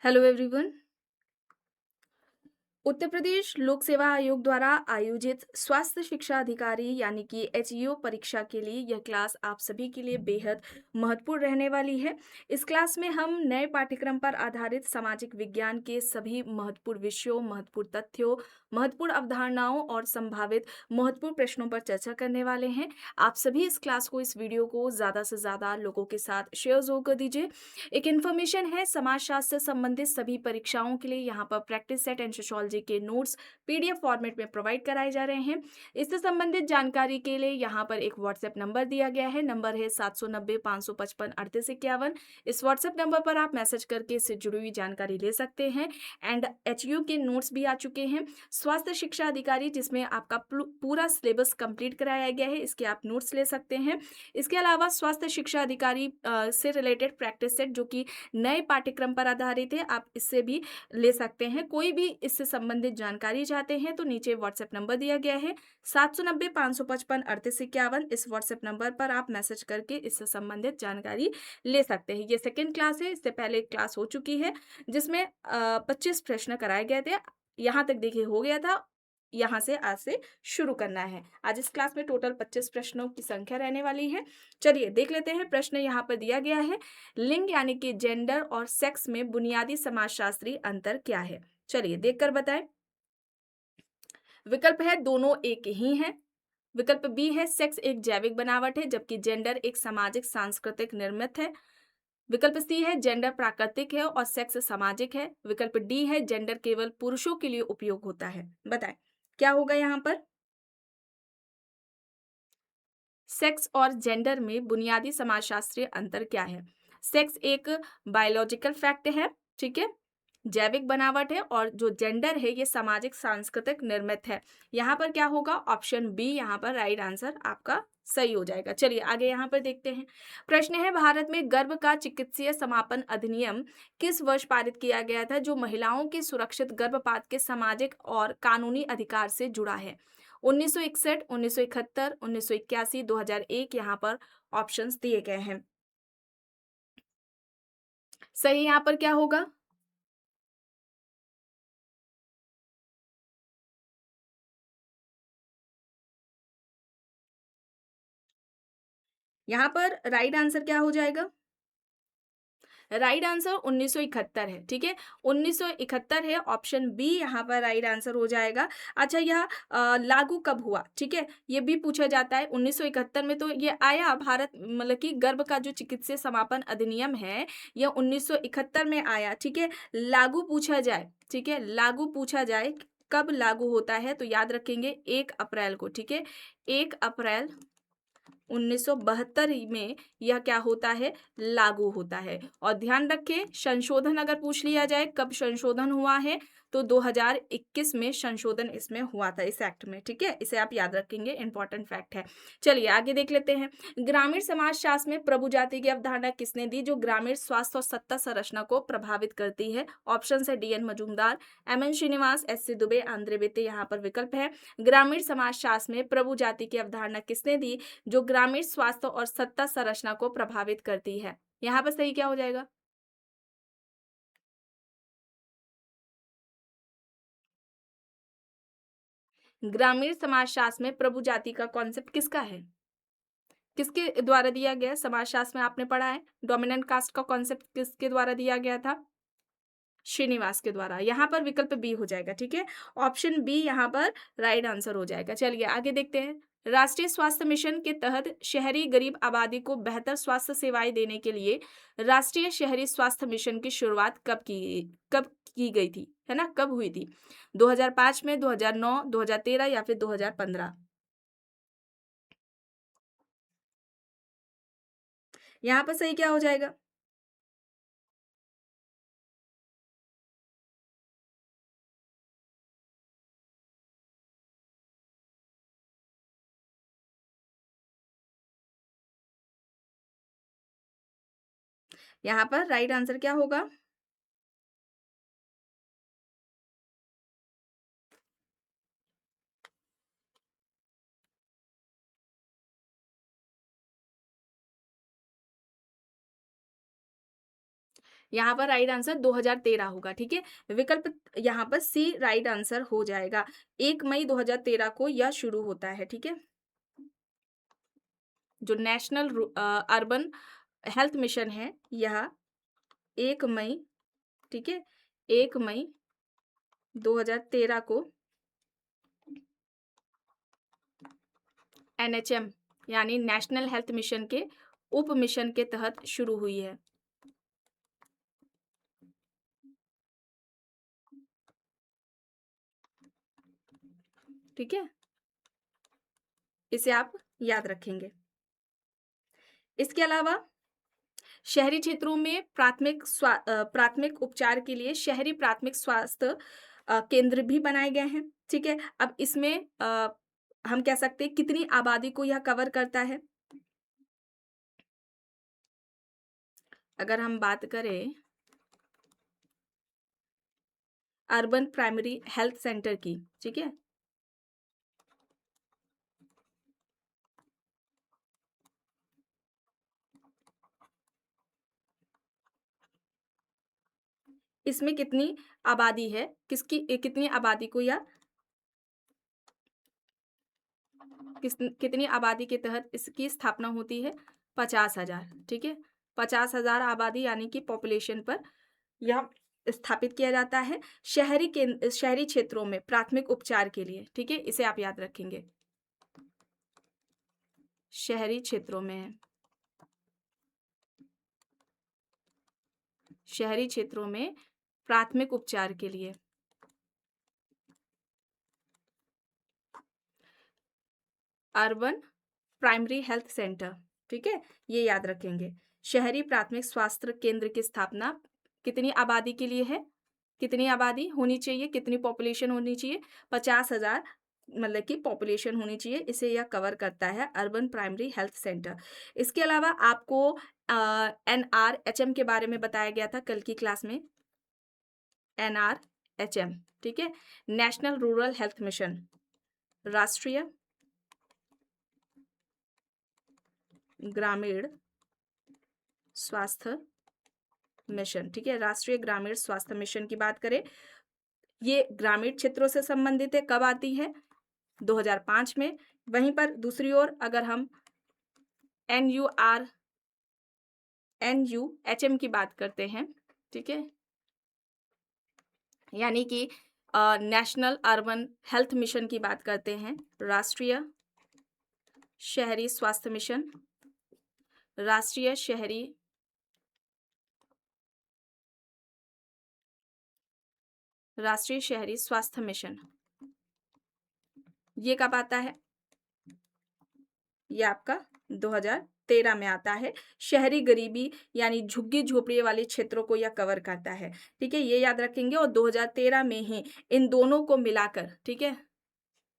Hello everyone. Uttar Pradesh लोक सेवा आयोग द्वारा आयोजित स्वास्थ्य शिक्षा अधिकारी यानी कि एचईओ परीक्षा के लिए यह क्लास आप सभी के लिए बेहद महत्वपूर्ण रहने वाली है। इस क्लास में हम नए पाठ्यक्रम पर आधारित सामाजिक विज्ञान के सभी महत्वपूर्ण विषयों, महत्वपूर्ण तथ्यों, महत्वपूर्ण अवधारणाओं और संभावित महत्वपूर्ण प्रश्नों पर चर्चा करने वाले हैं। आप सभी इस क्लास को, इस वीडियो को ज़्यादा से ज़्यादा लोगों के साथ शेयर ज़रूर कर दीजिए। एक इन्फॉर्मेशन है, समाजशास्त्र से संबंधित सभी परीक्षाओं के लिए यहाँ पर प्रैक्टिस सेट एंड सोशियोलॉजी के नोट्स पीडीएफ फॉर्मेट में प्रोवाइड कराए जा रहे हैं। इससे संबंधित जानकारी के लिए यहाँ पर एक व्हाट्सएप नंबर दिया गया है। नंबर है 790-555-3851। इस व्हाट्सएप नंबर पर आप मैसेज करके इससे जुड़ी हुई जानकारी ले सकते हैं। एंड एचयू के नोट्स भी आ चुके हैं। स्वास्थ्य शिक्षा अधिकारी, जिसमें आपका पूरा सिलेबस कंप्लीट कराया गया है, इसके आप नोट्स ले सकते हैं। इसके अलावा स्वास्थ्य शिक्षा अधिकारी से रिलेटेड प्रैक्टिस सेट जो कि नए पाठ्यक्रम पर आधारित है, आप इससे भी ले सकते हैं। कोई भी इससे संबंधित जानकारी चाहते हैं तो नीचे व्हाट्सएप नंबर दिया गया है 790-555-3851। इस व्हाट्सएप नंबर पर आप मैसेज करके इससे संबंधित जानकारी ले सकते हैं। ये सेकेंड क्लास है, इससे पहले एक क्लास हो चुकी है जिसमें 25 प्रश्न कराए गए थे। यहाँ तक देखिए हो गया था। यहाँ से आज से शुरू करना है। आज इस क्लास में टोटल 25 प्रश्नों की संख्या रहने वाली है। चलिए देख लेते हैं। प्रश्न यहाँ पर दिया गया है, लिंग यानी कि जेंडर और सेक्स में बुनियादी समाजशास्त्री अंतर क्या है। चलिए देखकर बताएं। विकल्प है दोनों एक ही हैं। विकल्प बी है सेक्स एक जैविक बनावट है जबकि जेंडर एक सामाजिक सांस्कृतिक निर्मित है। विकल्प सी है जेंडर प्राकृतिक है और सेक्स सामाजिक है। विकल्प डी है जेंडर केवल पुरुषों के लिए उपयोग होता है। बताएं क्या होगा यहाँ पर। सेक्स और जेंडर में बुनियादी समाजशास्त्रीय अंतर क्या है। सेक्स एक बायोलॉजिकल फैक्ट है, ठीक है, जैविक बनावट है, और जो जेंडर है ये सामाजिक सांस्कृतिक निर्मित है। यहाँ पर क्या होगा, ऑप्शन बी यहाँ पर राइट आंसर आपका सही हो जाएगा। चलिए आगे यहाँ पर देखते हैं। प्रश्न है, भारत में गर्भ का चिकित्सीय समापन अधिनियम किस वर्ष पारित किया गया था जो महिलाओं के सुरक्षित गर्भपात के सामाजिक और कानूनी अधिकार से जुड़ा है। 1961, 1971, 1981, 2001 यहाँ पर ऑप्शंस दिए गए हैं। सही यहाँ पर क्या होगा। यहाँ पर राइट आंसर क्या हो जाएगा। राइट आंसर 1971 है, ठीक है, 1971 है। ऑप्शन बी यहाँ पर राइट आंसर हो जाएगा। अच्छा, यह लागू कब हुआ, ठीक है, ये भी पूछा जाता है। 1971 में तो ये आया भारत, मतलब कि गर्भ का जो चिकित्सीय समापन अधिनियम है यह 1971 में आया, ठीक है। लागू पूछा जाए, ठीक है, लागू पूछा जाए कब लागू होता है तो याद रखेंगे 1 अप्रैल को, ठीक है, 1 अप्रैल 1972 में यह क्या होता है, लागू होता है। और ध्यान रखें, संशोधन अगर पूछ लिया जाए कब संशोधन हुआ है तो 2021 में संशोधन इसमें हुआ था, इस एक्ट में, ठीक है, इसे आप याद रखेंगे, इंपॉर्टेंट फैक्ट है। चलिए आगे देख लेते हैं। ग्रामीण समाजशास्त्र में प्रभु जाति की अवधारणा किसने दी जो ग्रामीण स्वास्थ्य और सत्ता संरचना को प्रभावित करती है। ऑप्शन है D N Majumdar, M N Srinivas, S C Dube, Andre Beteille यहाँ पर विकल्प है। ग्रामीण समाजशास्त्र में प्रभु जाति की अवधारणा किसने दी जो ग्रामीण स्वास्थ्य और सत्ता संरचना को प्रभावित करती है। यहाँ पर सही क्या हो जाएगा। ग्रामीण समाजशास्त्र में प्रभु जाति का कॉन्सेप्ट किसका है, किसके द्वारा दिया गया है? समाजशास्त्र में आपने पढ़ा है डोमिनेंट कास्ट का कॉन्सेप्ट किसके द्वारा दिया गया था, श्रीनिवास के द्वारा। यहाँ पर विकल्प बी हो जाएगा, ठीक है, ऑप्शन बी यहाँ पर राइट आंसर हो जाएगा। चलिए आगे देखते हैं। राष्ट्रीय स्वास्थ्य मिशन के तहत शहरी गरीब आबादी को बेहतर स्वास्थ्य सेवाएं देने के लिए राष्ट्रीय शहरी स्वास्थ्य मिशन की शुरुआत कब की गई थी, है ना, कब हुई थी। 2005 में, 2009, 2013 या फिर 2015। यहाँ पर सही क्या हो जाएगा। यहाँ पर राइट आंसर क्या होगा। यहाँ पर राइट आंसर 2013 होगा, ठीक है। विकल्प यहाँ पर सी राइट आंसर हो जाएगा। 1 मई 2013 को यह शुरू होता है, ठीक है। जो नेशनल अर्बन हेल्थ मिशन है, यह 1 मई, ठीक है, 1 मई 2013 को NHM यानी नेशनल हेल्थ मिशन के उप मिशन के तहत शुरू हुई है, ठीक है। इसे आप याद रखेंगे। इसके अलावा शहरी क्षेत्रों में प्राथमिक उपचार के लिए शहरी प्राथमिक स्वास्थ्य केंद्र भी बनाए गए हैं, ठीक है। अब इसमें हम कह सकते हैं कितनी आबादी को यह कवर करता है। अगर हम बात करें अर्बन प्राइमरी हेल्थ सेंटर की, ठीक है, इसमें कितनी आबादी है, कितनी आबादी को या कितनी आबादी के तहत इसकी स्थापना होती है? 50,000, ठीक है। 50,000 आबादी यानी कि पॉपुलेशन पर यह स्थापित किया जाता है शहरी क्षेत्रों में प्राथमिक उपचार के लिए, ठीक है। इसे आप याद रखेंगे। शहरी क्षेत्रों में शहरी क्षेत्रों में प्राथमिक उपचार के लिए अर्बन प्राइमरी हेल्थ सेंटर, ठीक है, ये याद रखेंगे। शहरी प्राथमिक स्वास्थ्य केंद्र की स्थापना कितनी आबादी के लिए है? कितनी आबादी होनी चाहिए, कितनी पॉपुलेशन होनी चाहिए? 50,000 मतलब कि पॉपुलेशन होनी चाहिए। इसे यह कवर करता है अर्बन प्राइमरी हेल्थ सेंटर। इसके अलावा आपको NRHM के बारे में बताया गया था कल की क्लास में। NRHM, ठीक है, नेशनल रूरल हेल्थ मिशन, राष्ट्रीय ग्रामीण स्वास्थ्य मिशन, ठीक है। राष्ट्रीय ग्रामीण स्वास्थ्य मिशन की बात करें, ये ग्रामीण क्षेत्रों से संबंधित है। कब आती है? 2005 में। वहीं पर दूसरी ओर अगर हम NUHM की बात करते हैं, ठीक है, यानी कि नेशनल अर्बन हेल्थ मिशन की बात करते हैं, राष्ट्रीय शहरी स्वास्थ्य मिशन, राष्ट्रीय शहरी स्वास्थ्य मिशन, ये कब आता है? ये आपका 2013 में आता है। शहरी गरीबी यानी झुग्गी झोपड़ी वाले क्षेत्रों को यह कवर करता है, ठीक है, ये याद रखेंगे। और 2013 में ही इन दोनों को मिलाकर, ठीक है,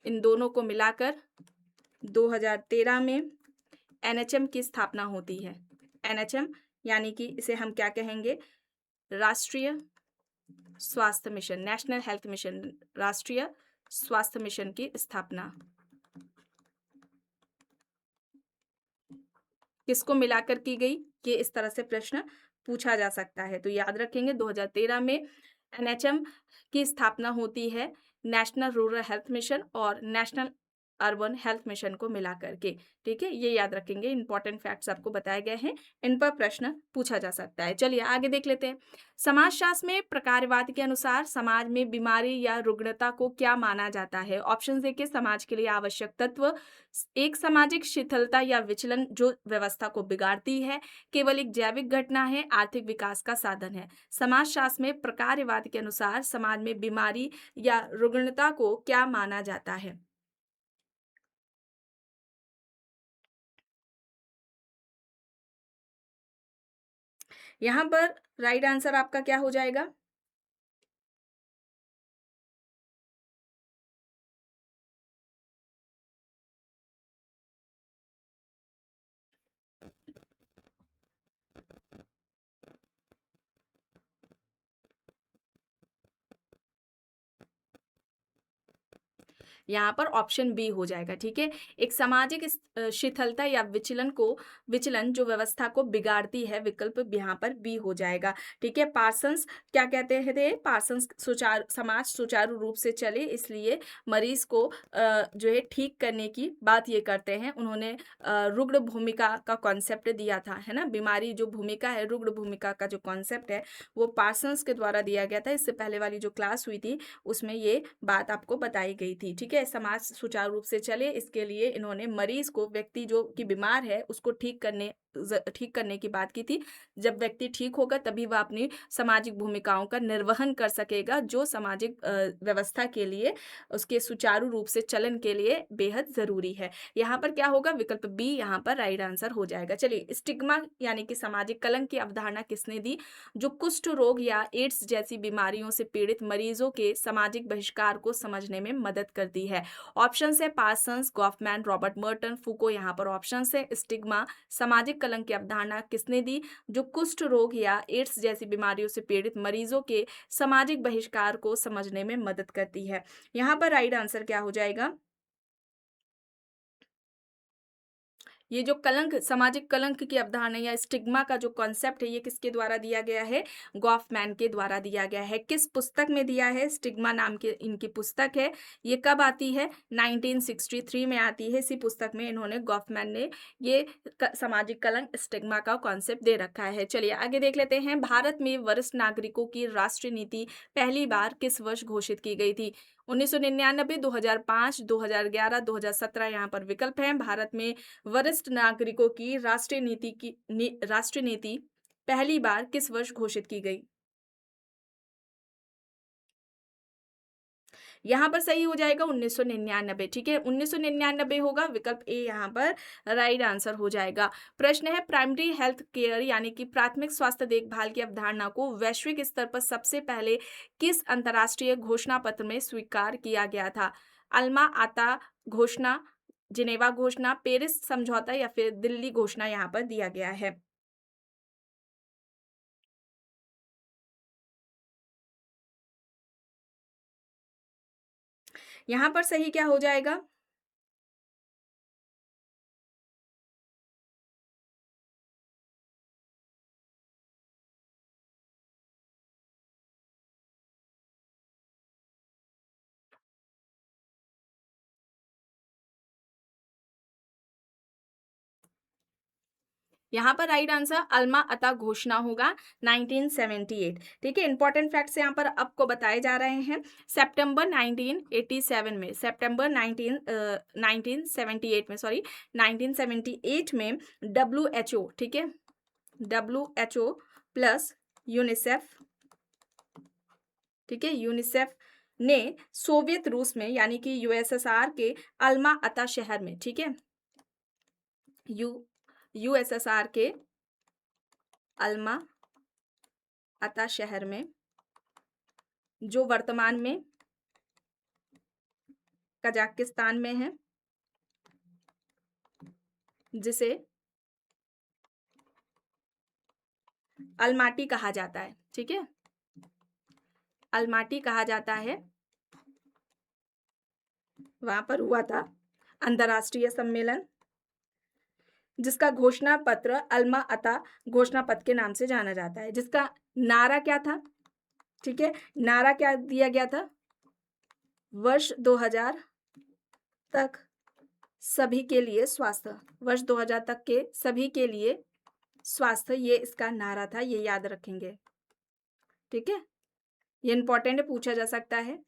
इन दोनों को मिलाकर 2013 में NHM की स्थापना होती है। NHM यानी कि इसे हम क्या कहेंगे? राष्ट्रीय स्वास्थ्य मिशन, नेशनल हेल्थ मिशन, राष्ट्रीय स्वास्थ्य मिशन की स्थापना किसको मिलाकर की गई? ये इस तरह से प्रश्न पूछा जा सकता है, तो याद रखेंगे 2013 में NHM की स्थापना होती है, नेशनल रूरल हेल्थ मिशन और नेशनल अर्बन हेल्थ मिशन को मिला करके, ठीक है, ये याद रखेंगे। इंपॉर्टेंट फैक्ट्स आपको बताए गए हैं, इन पर प्रश्न पूछा जा सकता है। चलिए आगे देख लेते हैं। समाजशास्त्र में प्रकारवाद के अनुसार समाज में बीमारी या रुग्णता को क्या माना जाता है? ऑप्शन देखिए। समाज के लिए आवश्यक तत्व, एक सामाजिक शिथिलता या विचलन जो व्यवस्था को बिगाड़ती है, केवल एक जैविक घटना है, आर्थिक विकास का साधन है। समाजशास्त्र में प्रकारवाद के अनुसार समाज में बीमारी या रुग्णता को क्या माना जाता है? यहाँ पर राइट आंसर आपका क्या हो जाएगा? यहाँ पर ऑप्शन बी हो जाएगा। ठीक है, एक सामाजिक शिथिलता या विचलन जो व्यवस्था को बिगाड़ती है, विकल्प यहाँ पर बी हो जाएगा। ठीक है, पार्सन्स क्या कहते हैं, पार्सन्स समाज सुचारू रूप से चले इसलिए मरीज को जो है ठीक करने की बात ये करते हैं। उन्होंने रुग्ण भूमिका का कॉन्सेप्ट दिया था, है ना, बीमारी जो भूमिका है, रुग्ण भूमिका का जो कॉन्सेप्ट है वो पार्सन्स के द्वारा दिया गया था। इससे पहले वाली जो क्लास हुई थी उसमें ये बात आपको बताई गई थी। ठीक है, समाज सुचारू रूप से चले इसके लिए इन्होंने मरीज को, व्यक्ति जो कि बीमार है उसको ठीक करने की बात की थी। जब व्यक्ति ठीक होगा तभी वह अपनी सामाजिक भूमिकाओं का निर्वहन कर सकेगा, जो सामाजिक व्यवस्था के लिए, उसके सुचारू रूप से चलन के लिए बेहद जरूरी है। यहाँ पर क्या होगा, विकल्प बी यहाँ पर राइट आंसर हो जाएगा। चलिए, स्टिग्मा यानी कि सामाजिक कलंक की अवधारणा किसने दी? जो कुष्ठ रोग या एड्स जैसी बीमारियों से पीड़ित मरीजों के सामाजिक बहिष्कार को समझने में मदद करती है। ऑप्शन है पार्सन्स, गॉफमैन, रॉबर्ट मर्टन, फूको। यहाँ पर ऑप्शन है स्टिग्मा सामाजिक कलंक की अवधारणा किसने दी? जो कुष्ठ रोग या एड्स जैसी बीमारियों से पीड़ित मरीजों के सामाजिक बहिष्कार को समझने में मदद करती है। यहाँ पर राइट आंसर क्या हो जाएगा? ये जो कलंक, सामाजिक कलंक की अवधारणा या स्टिग्मा का जो कॉन्सेप्ट है, ये किसके द्वारा दिया गया है? गॉफमैन के द्वारा दिया गया है। किस पुस्तक में दिया है? स्टिग्मा नाम की इनकी पुस्तक है। ये कब आती है? 1963 में आती है। इसी पुस्तक में इन्होंने, गॉफमैन ने, ये सामाजिक कलंक, स्टिग्मा का कॉन्सेप्ट दे रखा है। चलिए आगे देख लेते हैं। भारत में वरिष्ठ नागरिकों की राष्ट्रीय नीति पहली बार किस वर्ष घोषित की गई थी? 1999, 2005, 2011, 2017 यहाँ पर विकल्प हैं। भारत में वरिष्ठ नागरिकों की राष्ट्रीय नीति पहली बार किस वर्ष घोषित की गई? यहाँ पर सही हो जाएगा 1999। ठीक है, 1999 होगा, विकल्प ए यहाँ पर राइट आंसर हो जाएगा। प्रश्न है, प्राइमरी हेल्थ केयर यानी कि प्राथमिक स्वास्थ्य देखभाल की अवधारणा को वैश्विक स्तर पर सबसे पहले किस अंतर्राष्ट्रीय घोषणा पत्र में स्वीकार किया गया था? अल्मा आता घोषणा, जिनेवा घोषणा, पेरिस समझौता या फिर दिल्ली घोषणा यहाँ पर दिया गया है। यहाँ पर सही क्या हो जाएगा? यहाँ पर राइट आंसर अल्मा अता घोषणा होगा 1978। ठीक है, इंपॉर्टेंट फैक्ट्स यहाँ पर आपको बताए जा रहे हैं। सितंबर 1978 में WHO, ठीक है, WHO प्लस यूनिसेफ, ठीक है, यूनिसेफ ने सोवियत रूस में यानी कि यूएसएसआर के अल्मा अता शहर में, ठीक है, यूएसएसआर के अल्मा अता शहर में, जो वर्तमान में कजाकिस्तान में है, जिसे अलमाटी कहा जाता है। ठीक है, अलमाटी कहा जाता है, वहां पर हुआ था अंतर्राष्ट्रीय सम्मेलन, जिसका घोषणा पत्र अल्मा अता घोषणा पत्र के नाम से जाना जाता है। जिसका नारा क्या था? ठीक है, नारा क्या दिया गया था? वर्ष 2000 तक सभी के लिए स्वास्थ्य, वर्ष 2000 तक के सभी के लिए स्वास्थ्य, ये इसका नारा था, ये याद रखेंगे। ठीक है, ये इंपॉर्टेंट है, पूछा जा सकता है।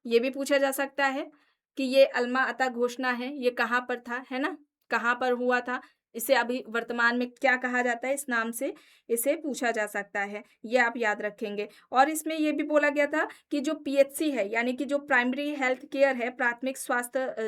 ये भी पूछा जा सकता है कि ये अल्मा अता घोषणा है, ये कहाँ पर था, है ना, कहाँ पर हुआ था, इसे अभी वर्तमान में क्या कहा जाता है, इस नाम से इसे पूछा जा सकता है, ये आप याद रखेंगे। और इसमें ये भी बोला गया था कि जो पीएचसी है यानी कि जो प्राइमरी हेल्थ केयर है,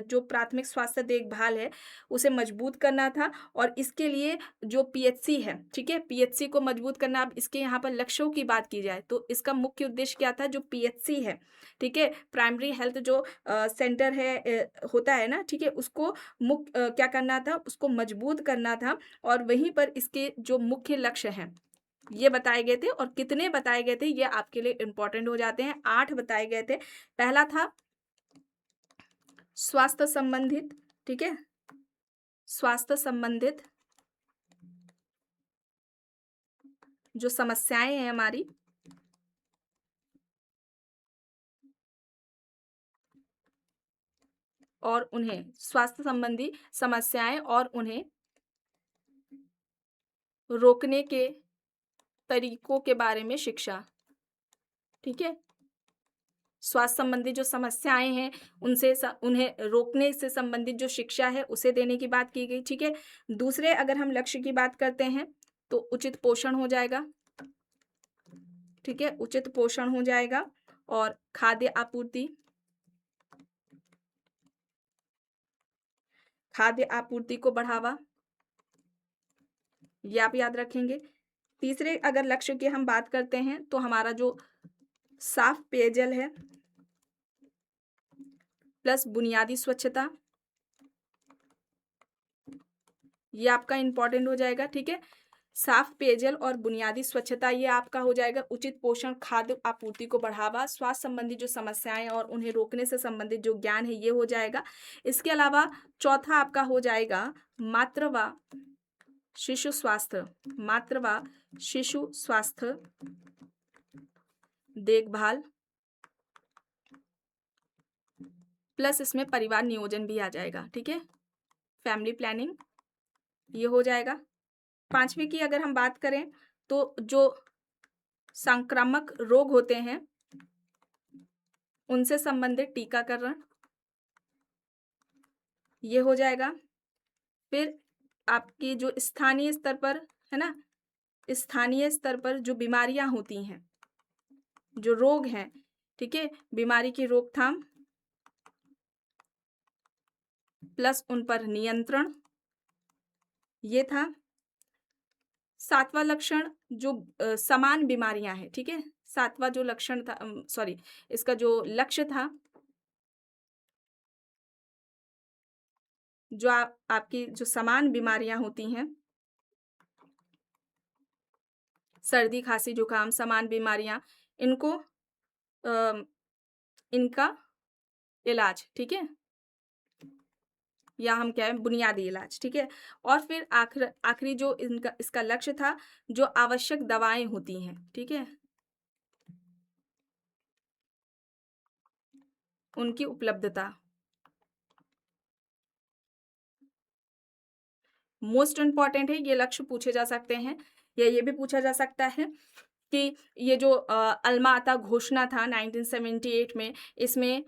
जो प्राथमिक स्वास्थ्य देखभाल है, उसे मजबूत करना था। और इसके लिए जो पीएचसी है, ठीक है, पीएचसी को मजबूत करना। अब इसके यहाँ पर लक्ष्यों की बात की जाए तो इसका मुख्य उद्देश्य क्या था? जो पीएचसी है, ठीक है, प्राइमरी हेल्थ जो सेंटर है, होता है ना, ठीक है, उसको क्या करना था? उसको मजबूत करना था। और वहीं पर इसके जो मुख्य लक्ष्य हैं, ये बताए गए थे और कितने बताए गए थे ये आपके लिए इंपॉर्टेंट हो जाते हैं। 8 बताए गए थे। पहला था स्वास्थ्य संबंधित, ठीक है? स्वास्थ्य संबंधित जो समस्याएं हैं हमारी, और उन्हें स्वास्थ्य संबंधी समस्याएं और उन्हें रोकने के तरीकों के बारे में शिक्षा, ठीक है? स्वास्थ्य संबंधी जो समस्याएं हैं उनसे उन्हें रोकने से संबंधित जो शिक्षा है उसे देने की बात की गई, ठीक है? दूसरे अगर हम लक्ष्य की बात करते हैं तो उचित पोषण हो जाएगा, ठीक है? उचित पोषण हो जाएगा और खाद्य आपूर्ति को बढ़ावा, ये आप याद रखेंगे। तीसरे अगर लक्ष्य की हम बात करते हैं तो हमारा जो साफ पेयजल है प्लस बुनियादी स्वच्छता, ये आपका इंपॉर्टेंट हो जाएगा, ठीक है? साफ पेयजल और बुनियादी स्वच्छता ये आपका हो जाएगा। उचित पोषण, खाद्य आपूर्ति को बढ़ावा, स्वास्थ्य संबंधी जो समस्याएं और उन्हें रोकने से संबंधित जो ज्ञान है ये हो जाएगा। इसके अलावा चौथा आपका हो जाएगा मातृ व शिशु स्वास्थ्य, मातृ व शिशु स्वास्थ्य देखभाल, प्लस इसमें परिवार नियोजन भी आ जाएगा, ठीक है? फैमिली प्लानिंग ये हो जाएगा। पांचवी की अगर हम बात करें तो जो संक्रामक रोग होते हैं उनसे संबंधित टीकाकरण, ये हो जाएगा। फिर आपकी जो स्थानीय स्तर पर है ना, स्थानीय स्तर पर जो बीमारियां होती हैं, जो रोग हैं, ठीक है, बीमारी की रोकथाम प्लस उन पर नियंत्रण, ये था। सातवां लक्षण जो समान बीमारियां हैं, ठीक है, सातवां जो लक्षण था, सॉरी, इसका जो लक्ष्य था, जो आपकी जो समान बीमारियां होती हैं, सर्दी खांसी जुकाम समान बीमारियां, इनको इनका इलाज, ठीक है, या हम क्या है बुनियादी इलाज, ठीक है। और फिर आखिरी जो इनका इसका लक्ष्य था, जो आवश्यक दवाएं होती हैं, ठीक है, उनकी उपलब्धता। मोस्ट इम्पॉर्टेंट है, ये लक्ष्य पूछे जा सकते हैं, या ये भी पूछा जा सकता है कि ये जो अलमा-अता घोषणा था 1978 में, इसमें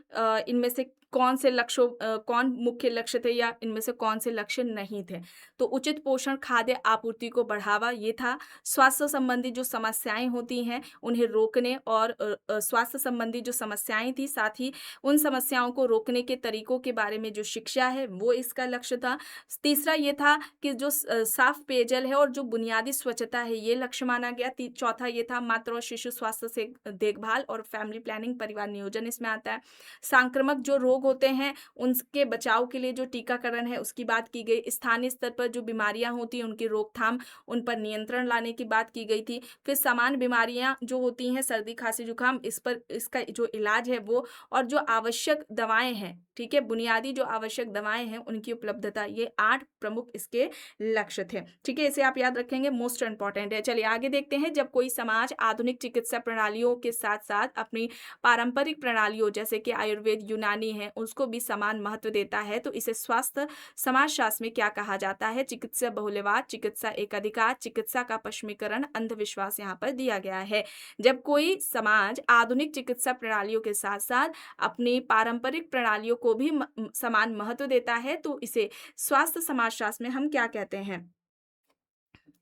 इनमें से कौन मुख्य लक्ष्य थे या इनमें से कौन से लक्ष्य नहीं थे। तो उचित पोषण, खाद्य आपूर्ति को बढ़ावा ये था। स्वास्थ्य संबंधी जो समस्याएँ होती हैं, उन्हें रोकने और स्वास्थ्य संबंधी जो समस्याएँ थी, साथ ही उन समस्याओं को रोकने के तरीकों के बारे में जो शिक्षा है, वो इसका लक्ष्य था। तीसरा ये था कि जो साफ पेयजल है और जो बुनियादी स्वच्छता है, ये लक्ष्य माना गया। चौथा ये था मातृ और शिशु स्वास्थ्य से देखभाल और फैमिली प्लानिंग, परिवार नियोजन इसमें आता है। संक्रामक जो रोग होते हैं उनके बचाव के लिए जो टीकाकरण है उसकी बात की गई। स्थानीय स्तर पर जो बीमारियां होती हैं उनकी रोकथाम, उन पर नियंत्रण लाने की बात की गई थी। फिर समान बीमारियां जो होती हैं, सर्दी खांसी जुकाम, इस पर इसका जो इलाज है वो, और जो आवश्यक दवाएं हैं, ठीक है, बुनियादी जो आवश्यक दवाएं हैं उनकी उपलब्धता, ये 8 प्रमुख इसके लक्ष्य थे, ठीक है। इसे आप याद रखेंगे, मोस्ट इंपॉर्टेंट है। चलिए आगे देखते हैं। जब कोई समाज आधुनिक चिकित्सा प्रणालियों के साथ साथ अपनी पारंपरिक प्रणालियों जैसे कि आयुर्वेद, यूनानी है, उसको भी समान महत्व देता है, तो इसे स्वास्थ्य समाजशास्त्र में क्या कहा जाता है? चिकित्सा बहुल्यवाद, चिकित्सा एकाधिकार, चिकित्सा का पश्चिमीकरण, अंधविश्वास यहाँ पर दिया गया है। जब कोई समाज आधुनिक चिकित्सा प्रणालियों के साथ साथ अपनी पारंपरिक प्रणालियों को भी समान महत्व देता है, तो इसे स्वास्थ्य समाजशास्त्र में हम क्या कहते हैं?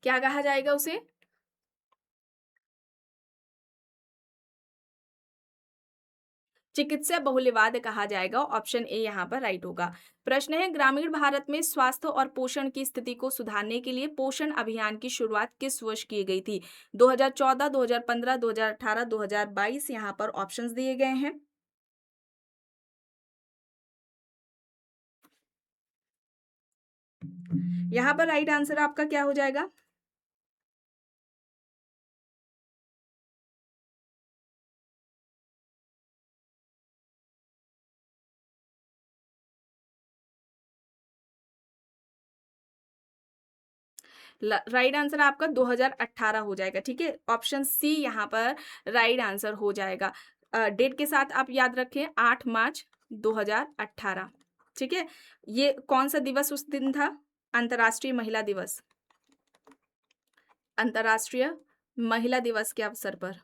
क्या कहा जाएगा उसे? चिकित्सा बहुल्यवाद कहा जाएगा। ऑप्शन ए यहाँ पर राइट होगा। प्रश्न है, ग्रामीण भारत में स्वास्थ्य और पोषण की स्थिति को सुधारने के लिए पोषण अभियान की शुरुआत किस वर्ष की गई थी? 2014, 2015, 2018, 2022, यहाँ पर ऑप्शंस दिए गए हैं। यहाँ पर राइट आंसर आपका क्या हो जाएगा? राइट आंसर आपका 2018 हो जाएगा। ठीक है, ऑप्शन सी यहाँ पर राइट आंसर हो जाएगा। डेट के साथ आप याद रखें 8 मार्च 2018। ठीक है, ये कौन सा दिवस उस दिन था? अंतर्राष्ट्रीय महिला दिवस। अंतर्राष्ट्रीय महिला दिवस के अवसर पर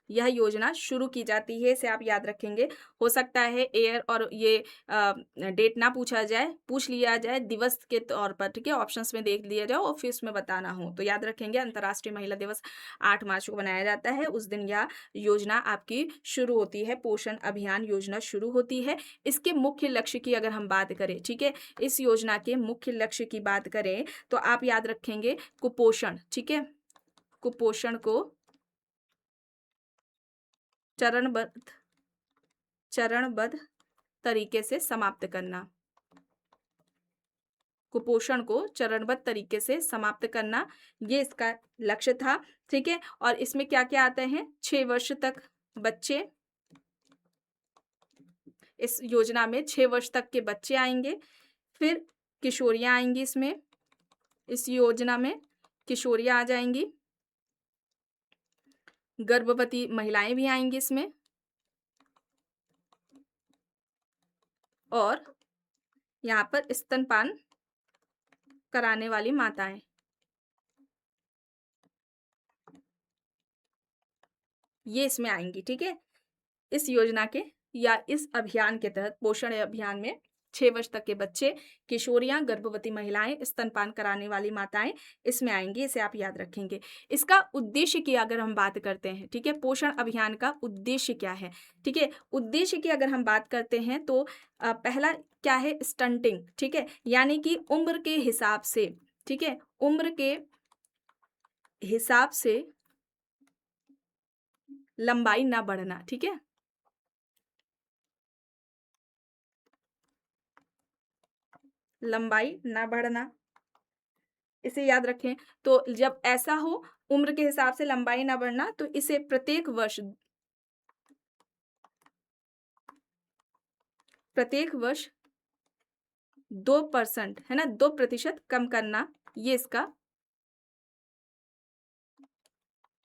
यह योजना शुरू की जाती है, इसे आप याद रखेंगे। हो सकता है एयर और ये डेट ना पूछा जाए, पूछ लिया जाए दिवस के तौर पर। ठीक है, ऑप्शंस में देख लिया जाओ और फिर उसमें बताना हो तो याद रखेंगे। अंतर्राष्ट्रीय महिला दिवस 8 मार्च को मनाया जाता है। उस दिन यह योजना आपकी शुरू होती है, पोषण अभियान योजना शुरू होती है। इसके मुख्य लक्ष्य की अगर हम बात करें, ठीक है, इस योजना के मुख्य लक्ष्य की बात करें तो आप याद रखेंगे कुपोषण। ठीक है, कुपोषण को चरणबद्ध तरीके से समाप्त करना। कुपोषण को चरणबद्ध तरीके से समाप्त करना, ये इसका लक्ष्य था। ठीक है, और इसमें क्या क्या आते हैं? 6 वर्ष तक बच्चे, इस योजना में 6 वर्ष तक के बच्चे आएंगे। फिर किशोरियां आएंगी इसमें, इस योजना में किशोरियां आ जाएंगी। गर्भवती महिलाएं भी आएंगी इसमें, और यहाँ पर स्तनपान कराने वाली माताएं, ये इसमें आएंगी। ठीक है, इस योजना के या इस अभियान के तहत, पोषण अभियान में 6 वर्ष तक के बच्चे, किशोरियां, गर्भवती महिलाएं, स्तनपान कराने वाली माताएं इसमें आएंगी, इसे आप याद रखेंगे। इसका उद्देश्य की अगर हम बात करते हैं, ठीक है, पोषण अभियान का उद्देश्य क्या है? ठीक है, उद्देश्य की अगर हम बात करते हैं तो पहला क्या है? स्टंटिंग। ठीक है, यानी कि उम्र के हिसाब से, ठीक है, उम्र के हिसाब से लंबाई ना बढ़ना। ठीक है, लंबाई ना बढ़ना, इसे याद रखें। तो जब ऐसा हो, उम्र के हिसाब से लंबाई ना बढ़ना, तो इसे प्रत्येक वर्ष 2% है ना, 2% कम करना, ये इसका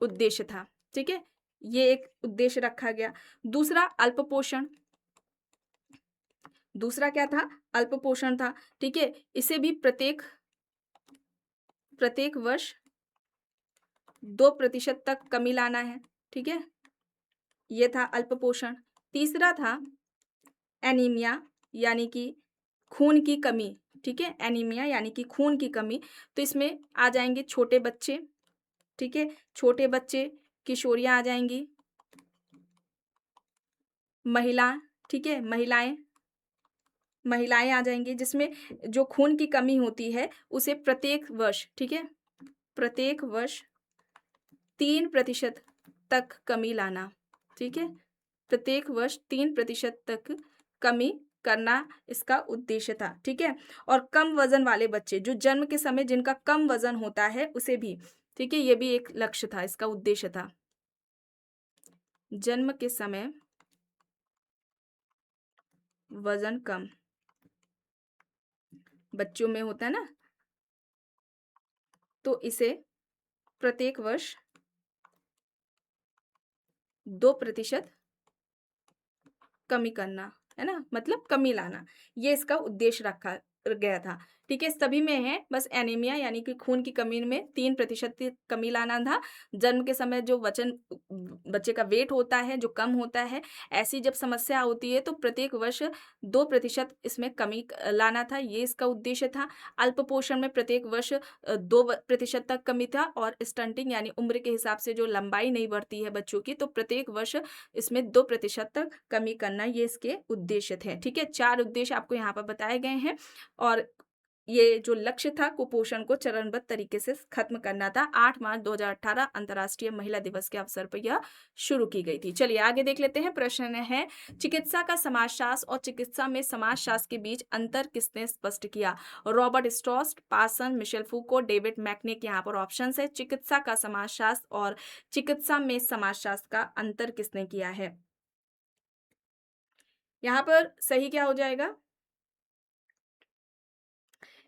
उद्देश्य था। ठीक है, ये एक उद्देश्य रखा गया। दूसरा अल्प पोषण, दूसरा क्या था? अल्प पोषण था। ठीक है, इसे भी प्रत्येक वर्ष 2% तक कमी लाना है। ठीक है, ये था अल्प पोषण। तीसरा था एनीमिया, यानी कि खून की कमी। ठीक है, एनीमिया यानी कि खून की कमी, तो इसमें आ जाएंगे छोटे बच्चे। ठीक है, छोटे बच्चे, किशोरियां आ जाएंगी, महिला, ठीक है, महिलाएं आ जाएंगी, जिसमें जो खून की कमी होती है उसे प्रत्येक वर्ष, ठीक है, प्रत्येक वर्ष 3% तक कमी लाना। ठीक है, प्रत्येक वर्ष 3% तक कमी करना इसका उद्देश्य था। ठीक है, और कम वजन वाले बच्चे, जो जन्म के समय जिनका कम वजन होता है, उसे भी, ठीक है, ये भी एक लक्ष्य था, इसका उद्देश्य था। जन्म के समय वजन कम बच्चों में होता है ना, तो इसे प्रत्येक वर्ष 2% कमी करना, है ना, मतलब कमी लाना, ये इसका उद्देश्य रखा गया था। ठीक है, सभी में है, बस एनीमिया यानी कि खून की कमी में 3% की कमी लाना था। जन्म के समय जो वजन बच्चे का वेट होता है, जो कम होता है, ऐसी जब समस्या होती है तो प्रत्येक वर्ष 2% इसमें कमी लाना था, ये इसका उद्देश्य था। अल्प पोषण में प्रत्येक वर्ष 2% तक कमी था, और स्टंटिंग यानी उम्र के हिसाब से जो लंबाई नहीं बढ़ती है बच्चों की, तो प्रत्येक वर्ष इसमें 2% तक कमी करना, ये इसके उद्देश्य थे। ठीक है, 4 उद्देश्य आपको यहाँ पर बताए गए हैं, और ये जो लक्ष्य था कुपोषण को चरणबद्ध तरीके से खत्म करना था। 8 मार्च 2018 अंतर्राष्ट्रीय महिला दिवस के अवसर पर यह शुरू की गई थी। चलिए आगे देख लेते हैं। प्रश्न है, चिकित्सा का समाजशास्त्र और चिकित्सा में समाजशास्त्र के बीच अंतर किसने स्पष्ट किया? Robert Strauss, Parson, Michel Foucault, David McNeck, यहाँ पर ऑप्शन है। चिकित्सा का समाजशास्त्र और चिकित्सा में समाजशास्त्र का अंतर किसने किया है? यहाँ पर सही क्या हो जाएगा?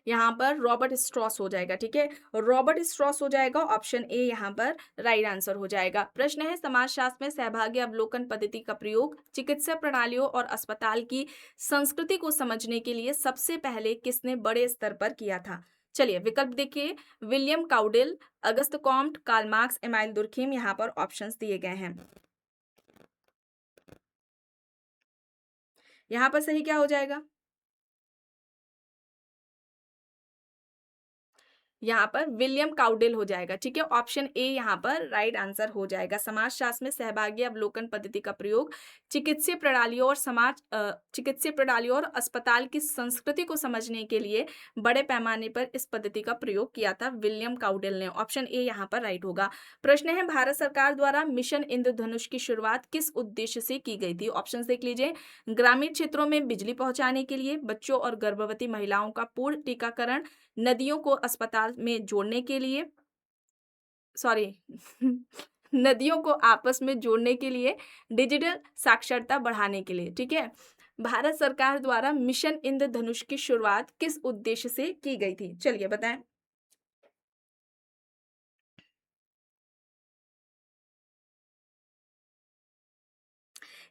यहाँ पर रॉबर्ट स्ट्रॉस हो जाएगा, ठीक है, रॉबर्ट स्ट्रॉस हो जाएगा, ऑप्शन ए यहाँ पर राइट आंसर हो जाएगा। प्रश्न है समाजशास्त्र में सहभागी अवलोकन पद्धति का प्रयोग चिकित्सा प्रणालियों और अस्पताल की संस्कृति को समझने के लिए सबसे पहले किसने बड़े स्तर पर किया था? चलिए विकल्प देखिए, William Caudill, Auguste Comte, Karl Marx, Emile Durkheim, यहाँ पर ऑप्शंस दिए गए हैं। यहाँ पर सही क्या हो जाएगा? यहाँ पर विलियम काउडिल हो जाएगा, ठीक है, ऑप्शन ए यहाँ पर राइट आंसर हो जाएगा। समाजशास्त्र में सहभागी अवलोकन पद्धति का प्रयोग चिकित्सीय प्रणालियों और अस्पताल की संस्कृति को समझने के लिए बड़े पैमाने पर इस पद्धति का प्रयोग किया था विलियम काउडिल ने। ऑप्शन ए यहाँ पर राइट होगा। प्रश्न है भारत सरकार द्वारा मिशन इंद्रधनुष की शुरुआत किस उद्देश्य से की गई थी? ऑप्शन देख लीजिए, ग्रामीण क्षेत्रों में बिजली पहुंचाने के लिए, बच्चों और गर्भवती महिलाओं का पूर्ण टीकाकरण, नदियों को अस्पताल में जोड़ने के लिए, सॉरी नदियों को आपस में जोड़ने के लिए, डिजिटल साक्षरता बढ़ाने के लिए, ठीक है। भारत सरकार द्वारा मिशन इंद्रधनुष की शुरुआत किस उद्देश्य से की गई थी? चलिए बताएं।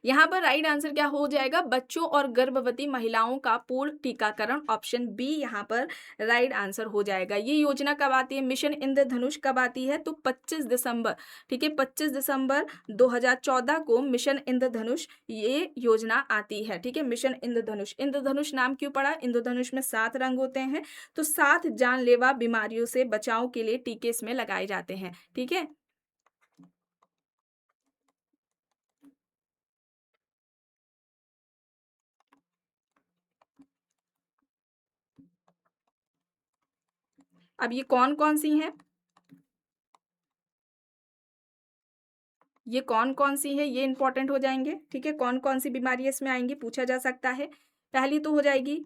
यहाँ पर राइट आंसर क्या हो जाएगा? बच्चों और गर्भवती महिलाओं का पूर्ण टीकाकरण, ऑप्शन बी यहाँ पर राइट आंसर हो जाएगा। ये योजना कब आती है? मिशन इंद्रधनुष कब आती है? तो 25 दिसंबर, ठीक है, 25 दिसंबर 2014 को मिशन इंद्रधनुष ये योजना आती है, ठीक है। मिशन इंद्रधनुष, इंद्रधनुष नाम क्यों पड़ा? इंद्रधनुष में 7 रंग होते हैं, तो 7 जानलेवा बीमारियों से बचाव के लिए टीके इसमें लगाए जाते हैं, ठीक है। अब ये कौन कौन सी हैं? ये कौन-कौन सी है, ये इंपॉर्टेंट हो जाएँगे, ठीक है? कौन-कौन सी बीमारियाँ इसमें आएँगी, पूछा जा सकता है। पहली तो हो जाएगी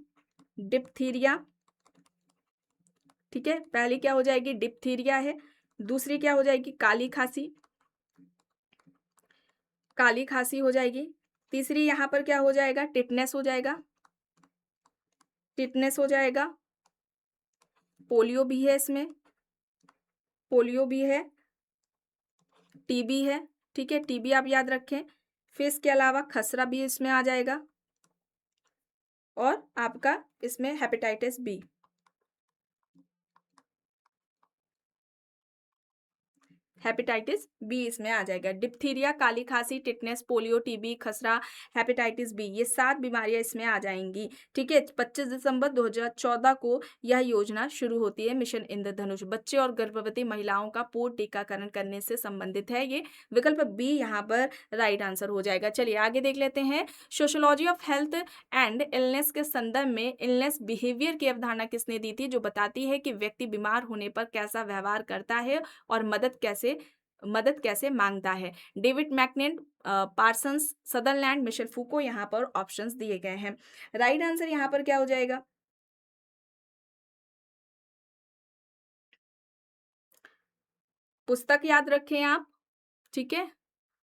डिप्थीरिया, ठीक है? पहली क्या हो जाएगी? डिप्थीरिया है। दूसरी क्या हो जाएगी? काली खाँसी, काली खाँसी हो जाएगी। तीसरी यहाँ पर क्या हो जाएगा? टिटनेस हो जाएगा, टिटनेस हो जाएगा। पोलियो भी है इसमें, पोलियो भी है। टीबी है, ठीक है? टीबी आप याद रखें। फिर इसके अलावा खसरा भी इसमें आ जाएगा और आपका इसमें हेपेटाइटिस बी। हेपेटाइटिस बी इसमें आ जाएगा। डिप्थीरिया, काली खांसी, टिटनेस, पोलियो, टीबी, खसरा, हेपेटाइटिस बी, ये 7 बीमारियां इसमें आ जाएंगी, ठीक है। 25 दिसंबर 2014 को यह योजना शुरू होती है, मिशन इंद्रधनुष। बच्चे और गर्भवती महिलाओं का पूर्ण टीकाकरण करने से संबंधित है ये। विकल्प बी यहाँ पर राइट आंसर हो जाएगा। चलिए आगे देख लेते हैं। Sociology of health and illness के संदर्भ में इलनेस बिहेवियर की अवधारणा किसने दी थी, जो बताती है कि व्यक्ति बीमार होने पर कैसा व्यवहार करता है और मदद कैसे मांगता है? David McNett, Parsons, Sutherland, Michel Foucault, यहाँ पर ऑप्शंस दिए गए हैं। राइट आंसर यहाँ पर क्या हो जाएगा? पुस्तक याद रखें आप, ठीक है,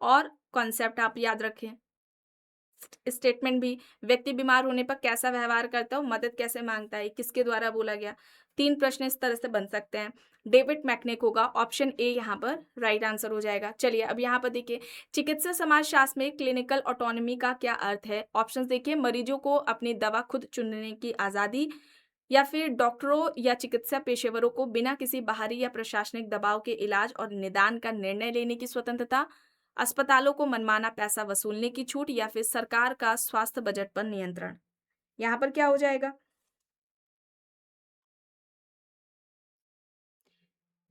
और कॉन्सेप्ट आप याद रखें। स्टेटमेंट भी, व्यक्ति बीमार होने पर कैसा व्यवहार करता है, मदद कैसे मांगता है, किसके द्वारा बोला गया। 3 प्रश्न इस तरह से बन सकते हैं। डेविड मैकनेक होगा, ऑप्शन ए यहाँ पर राइट आंसर हो जाएगा। चलिए अब यहाँ पर देखिए, चिकित्सा समाजशास्त्र में क्लिनिकल ऑटोनॉमी का क्या अर्थ है? ऑप्शंस देखिए, मरीजों को अपनी दवा खुद चुनने की आज़ादी, या फिर डॉक्टरों या चिकित्सा पेशेवरों को बिना किसी बाहरी या प्रशासनिक दबाव के इलाज और निदान का निर्णय लेने की स्वतंत्रता, अस्पतालों को मनमाना पैसा वसूलने की छूट, या फिर सरकार का स्वास्थ्य बजट पर नियंत्रण। यहाँ पर क्या हो जाएगा?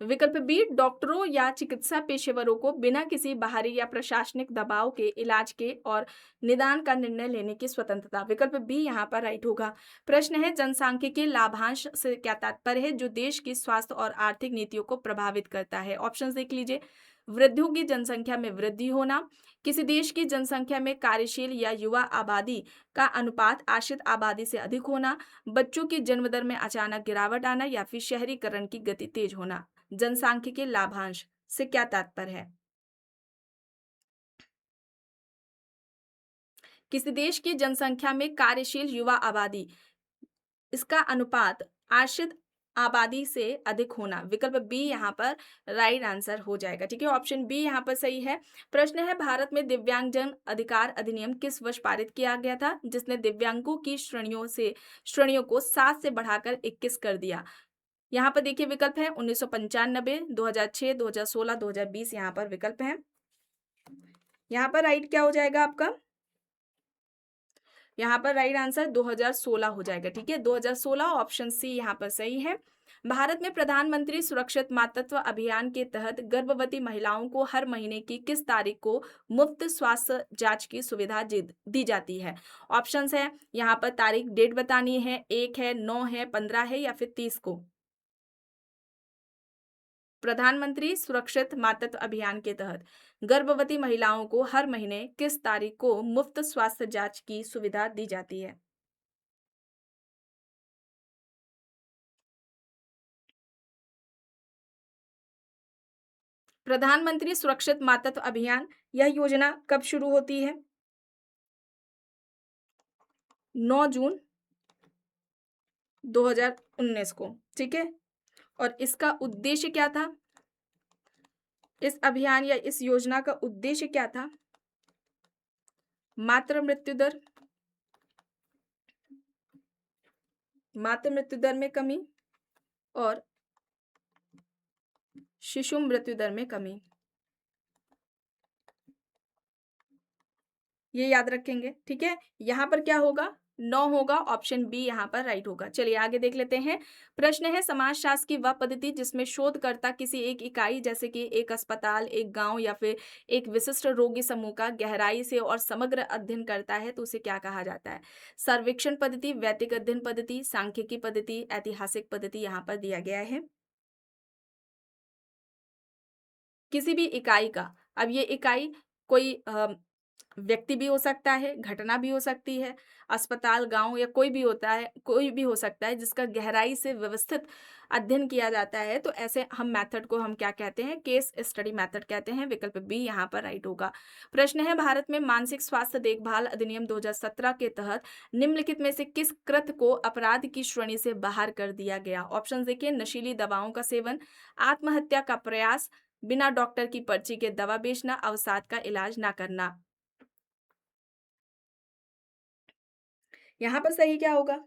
विकल्प बी, डॉक्टरों या चिकित्सा पेशेवरों को बिना किसी बाहरी या प्रशासनिक दबाव के इलाज के और निदान का निर्णय लेने की स्वतंत्रता। विकल्प बी यहाँ पर राइट होगा। प्रश्न है, जनसांख्यिकीय लाभांश से क्या तात्पर्य है, जो देश की स्वास्थ्य और आर्थिक नीतियों को प्रभावित करता है? ऑप्शन देख लीजिए, वृद्धों की जनसंख्या में वृद्धि होना, किसी देश की जनसंख्या में कार्यशील या युवा आबादी का अनुपात आश्रित आबादी से अधिक होना, बच्चों की जन्म दर में अचानक गिरावट आना, या फिर शहरीकरण की गति तेज होना। जनसांख्यिकीय लाभांश से क्या तात्पर्य है? किसी देश की जनसंख्या में कार्यशील युवा आबादी, इसका अनुपात आश्रित आबादी से अधिक होना। विकल्प बी यहाँ पर राइट आंसर हो जाएगा। ठीक है, ऑप्शन बी यहाँ पर सही है। प्रश्न है, भारत में दिव्यांगजन अधिकार अधिनियम किस वर्ष पारित किया गया था, जिसने दिव्यांगों की श्रेणियों को 7 से बढ़ाकर 21 कर दिया। यहाँ पर देखिए विकल्प है 1995, 2006, 2016, 2020 यहाँ पर विकल्प है। यहाँ पर राइट क्या हो जाएगा आपका? यहाँ पर राइट आंसर 2016 हो जाएगा। ठीक है, 2016 ऑप्शन सी यहाँ पर सही है। भारत में प्रधानमंत्री सुरक्षित मातृत्व अभियान के तहत गर्भवती महिलाओं को हर महीने की किस तारीख को मुफ्त स्वास्थ्य जांच की सुविधा दी जाती है? ऑप्शंस है यहाँ पर, तारीख डेट बतानी है, 1 है, 9 है, 15 है या फिर 30 को। प्रधानमंत्री सुरक्षित मातृत्व अभियान के तहत गर्भवती महिलाओं को हर महीने किस तारीख को मुफ्त स्वास्थ्य जांच की सुविधा दी जाती है? प्रधानमंत्री सुरक्षित मातृत्व अभियान, यह योजना कब शुरू होती है? 9 जून 2019 को। ठीक है, और इसका उद्देश्य क्या था? इस अभियान या इस योजना का उद्देश्य क्या था? मातृ मृत्यु दर में कमी और शिशु मृत्यु दर में कमी। ये याद रखेंगे। ठीक है, यहाँ पर क्या होगा? 9 होगा, ऑप्शन बी यहाँ पर राइट होगा। चलिए आगे देख लेते हैं। प्रश्न है, समाजशास्त्र की वह पद्धति जिसमें शोधकर्ता किसी एक इकाई जैसे कि एक अस्पताल, एक गांव या फिर एक विशिष्ट रोगी समूह का गहराई से और समग्र अध्ययन करता है, तो उसे क्या कहा जाता है? सर्वेक्षण पद्धति, वैदिक अध्ययन पद्धति, सांख्यिकी पद्धति, ऐतिहासिक पद्धति यहाँ पर दिया गया है। किसी भी इकाई का, अब ये इकाई कोई व्यक्ति भी हो सकता है, घटना भी हो सकती है, अस्पताल, गाँव या कोई भी होता है, कोई भी हो सकता है जिसका गहराई से व्यवस्थित अध्ययन किया जाता है, तो ऐसे हम मेथड को हम क्या कहते हैं? केस स्टडी मेथड कहते हैं। विकल्प बी यहाँ पर राइट होगा। प्रश्न है, भारत में मानसिक स्वास्थ्य देखभाल अधिनियम 2017 के तहत निम्नलिखित में से किस कृत्य को अपराध की श्रेणी से बाहर कर दिया गया? ऑप्शन देखिए, नशीली दवाओं का सेवन, आत्महत्या का प्रयास, बिना डॉक्टर की पर्ची के दवा बेचना, अवसाद का इलाज ना करना। यहाँ पर सही क्या होगा?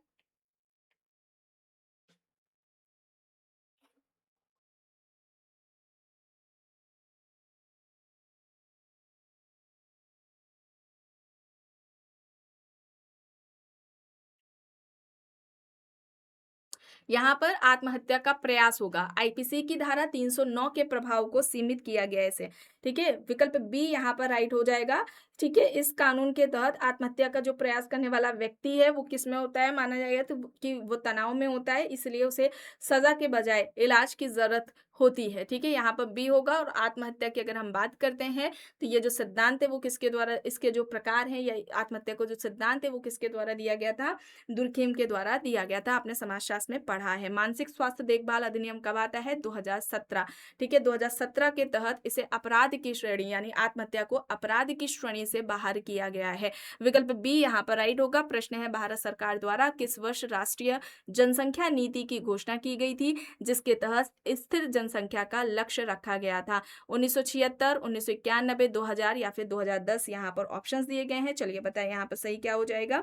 यहाँ पर आत्महत्या का प्रयास होगा। आईपीसी की धारा 309 के प्रभाव को सीमित किया गया है इसे। ठीक है, विकल्प बी यहाँ पर राइट हो जाएगा। ठीक है, इस कानून के तहत आत्महत्या का जो प्रयास करने वाला व्यक्ति है वो किस में होता है? माना जाएगा तो कि वो तनाव में होता है, इसलिए उसे सजा के बजाय इलाज की जरूरत होती है। ठीक है, यहाँ पर बी होगा। और आत्महत्या की अगर हम बात करते हैं तो ये जो सिद्धांत है वो किसके द्वारा, इसके जो प्रकार हैं या आत्महत्या को जो सिद्धांत है वो किसके द्वारा दिया गया था? दुर्खेम के द्वारा दिया गया था। आपने समाजशास्त्र में पढ़ा है। मानसिक स्वास्थ्य देखभाल अधिनियम कब आता है? 2017। ठीक है, 2017 के तहत इसे अपराध की श्रेणी यानी आत्महत्या को अपराध की श्रेणी से बाहर किया गया है। विकल्प बी यहाँ पर राइट होगा। प्रश्न है, भारत सरकार द्वारा किस वर्ष राष्ट्रीय जनसंख्या नीति की घोषणा की गई थी, जिसके तहत स्थिर जनसंख्या का लक्ष्य रखा गया था? 1976, 1991, 2000 या फिर 2010 यहाँ पर ऑप्शंस दिए गए हैं। चलिए बताएं यहाँ पर सही क्या हो जाएगा?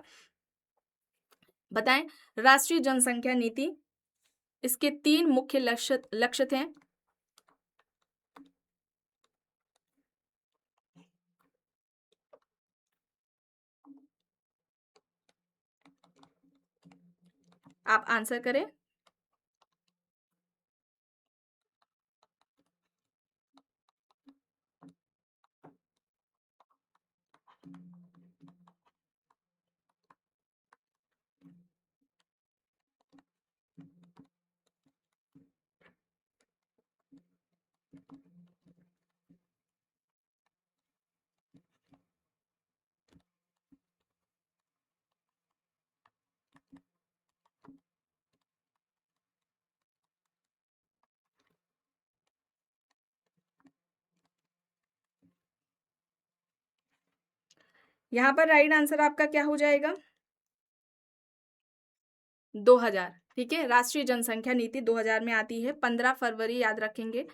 बताएं। राष्ट्रीय जनसंख्या नीति, इसके 3 मुख्य लक्ष्य थे। आप आंसर करें। यहाँ पर राइट आंसर आपका क्या हो जाएगा? 2000। ठीक है, राष्ट्रीय जनसंख्या नीति 2000 में आती है, 15 फरवरी याद रखेंगे,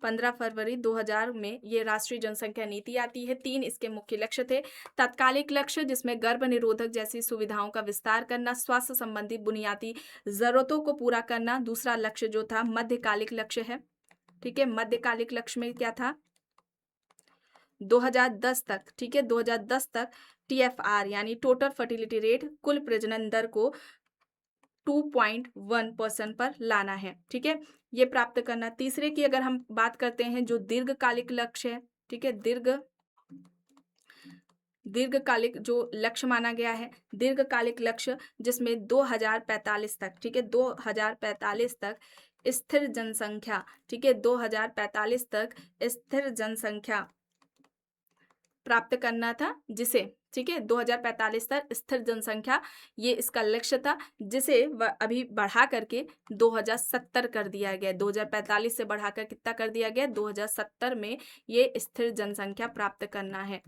15 फरवरी 2000 में ये राष्ट्रीय जनसंख्या नीति आती है। 3 इसके मुख्य लक्ष्य थे। तात्कालिक लक्ष्य जिसमें गर्भ निरोधक जैसी सुविधाओं का विस्तार करना, स्वास्थ्य संबंधी बुनियादी ज़रूरतों को पूरा करना। दूसरा लक्ष्य जो था मध्यकालिक लक्ष्य है, ठीक है, मध्यकालिक लक्ष्य में क्या था, 2010 तक, ठीक है, 2010 तक TFR यानी टोटल फर्टिलिटी रेट, कुल प्रजनन दर को 2.1% पर लाना है, ठीक है, ये प्राप्त करना। तीसरे की अगर हम बात करते हैं जो दीर्घकालिक लक्ष्य है, ठीक है, दीर्घकालिक जो लक्ष्य माना गया है, दीर्घकालिक लक्ष्य जिसमें 2045 तक, ठीक है, 2045 तक स्थिर जनसंख्या, ठीक है, 2045 तक स्थिर जनसंख्या प्राप्त करना था, जिसे, ठीक है, 2045 तक स्थिर जनसंख्या, ये इसका लक्ष्य था, जिसे अभी बढ़ा करके 2070 कर दिया गया। 2045 से बढ़ाकर कितना कर दिया गया, 2070 में ये स्थिर जनसंख्या प्राप्त करना है,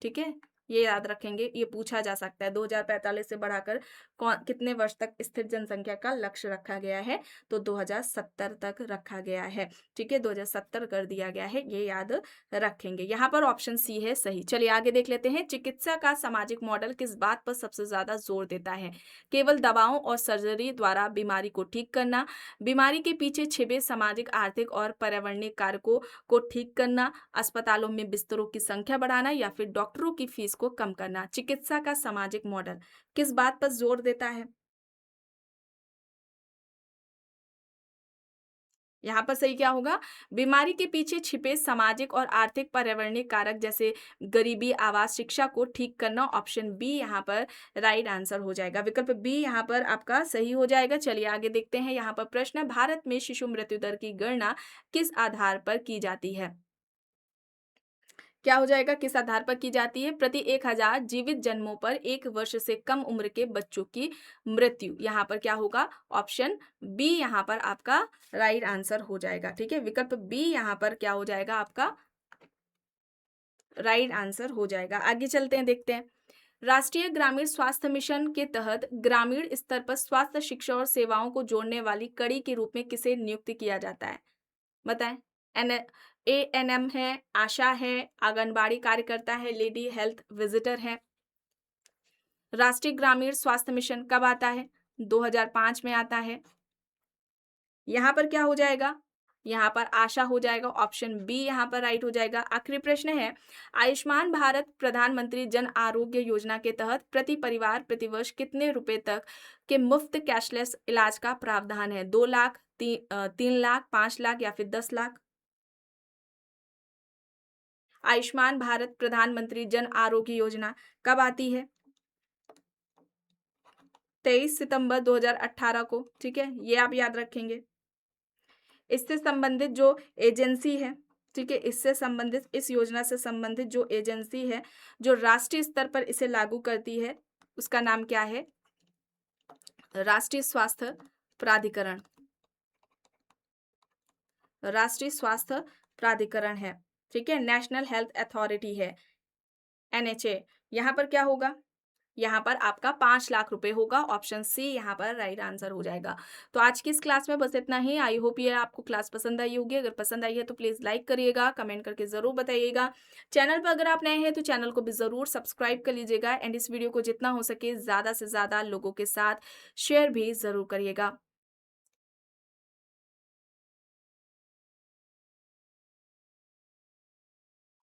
ठीक है, ये याद रखेंगे, ये पूछा जा सकता है 2045 से बढ़ाकर कितने वर्ष तक स्थिर जनसंख्या का लक्ष्य रखा गया है, तो 2070 तक रखा गया है, ठीक है, 2070 कर दिया गया है, ये याद रखेंगे। यहाँ पर ऑप्शन सी है सही। चलिए आगे देख लेते हैं, चिकित्सा का सामाजिक मॉडल किस बात पर सबसे ज्यादा जोर देता है, केवल दवाओं और सर्जरी द्वारा बीमारी को ठीक करना, बीमारी के पीछे छिपे सामाजिक, आर्थिक और पर्यावरणीय कारकों को ठीक करना, अस्पतालों में बिस्तरों की संख्या बढ़ाना, या फिर डॉक्टरों की फीस को कम करना। चिकित्सा का सामाजिक मॉडल किस बात पर जोर देता है, यहाँ पर सही क्या होगा, बीमारी के पीछे छिपे सामाजिक और आर्थिक पर्यावरणीय कारक जैसे गरीबी, आवास, शिक्षा को ठीक करना। ऑप्शन बी यहाँ पर राइट आंसर हो जाएगा, विकल्प बी यहाँ पर आपका सही हो जाएगा। चलिए आगे देखते हैं, यहाँ पर प्रश्न, भारत में शिशु मृत्यु दर की गणना किस आधार पर की जाती है, क्या हो जाएगा, किस आधार पर की जाती है, प्रति 1000 जीवित जन्मों पर 1 वर्ष से कम उम्र के बच्चों की मृत्यु। यहाँ पर क्या होगा, ऑप्शन बी यहाँ पर आपका राइट आंसर हो जाएगा, ठीक है, विकल्प बी यहाँ पर क्या हो जाएगा, आपका राइट आंसर हो जाएगा। आगे चलते हैं, देखते हैं, राष्ट्रीय ग्रामीण स्वास्थ्य मिशन के तहत ग्रामीण स्तर पर स्वास्थ्य, शिक्षा और सेवाओं को जोड़ने वाली कड़ी के रूप में किसे नियुक्त किया जाता है, बताएं। एन ANM है, आशा है, आंगनबाड़ी कार्यकर्ता है, लेडी हेल्थ विजिटर है। राष्ट्रीय ग्रामीण स्वास्थ्य मिशन कब आता है, 2005 में आता है। यहाँ पर क्या हो जाएगा, यहाँ पर आशा हो जाएगा, ऑप्शन बी यहाँ पर राइट हो जाएगा। आखिरी प्रश्न है, आयुष्मान भारत प्रधानमंत्री जन आरोग्य योजना के तहत प्रति परिवार प्रतिवर्ष कितने रुपए तक के मुफ्त कैशलेस इलाज का प्रावधान है, 2 लाख, 3 लाख, 5 लाख या फिर 10 लाख। आयुष्मान भारत प्रधानमंत्री जन आरोग्य योजना कब आती है, 23 सितंबर 2018 को, ठीक है, ये आप याद रखेंगे। इससे संबंधित जो एजेंसी है, ठीक है, इससे संबंधित, इस योजना से संबंधित जो एजेंसी है जो राष्ट्रीय स्तर पर इसे लागू करती है, उसका नाम क्या है, राष्ट्रीय स्वास्थ्य प्राधिकरण, राष्ट्रीय स्वास्थ्य प्राधिकरण है, ठीक है, नेशनल हेल्थ अथॉरिटी है, NHA। यहाँ पर क्या होगा, यहाँ पर आपका 5 लाख रुपए होगा, ऑप्शन सी यहाँ पर राइट आंसर हो जाएगा। तो आज की इस क्लास में बस इतना ही। आई होप ये आपको क्लास पसंद आई होगी। अगर पसंद आई है तो प्लीज़ लाइक करिएगा, कमेंट करके ज़रूर बताइएगा। चैनल पर अगर आप नए हैं तो चैनल को भी ज़रूर सब्सक्राइब कर लीजिएगा, एंड इस वीडियो को जितना हो सके ज़्यादा से ज़्यादा लोगों के साथ शेयर भी ज़रूर करिएगा।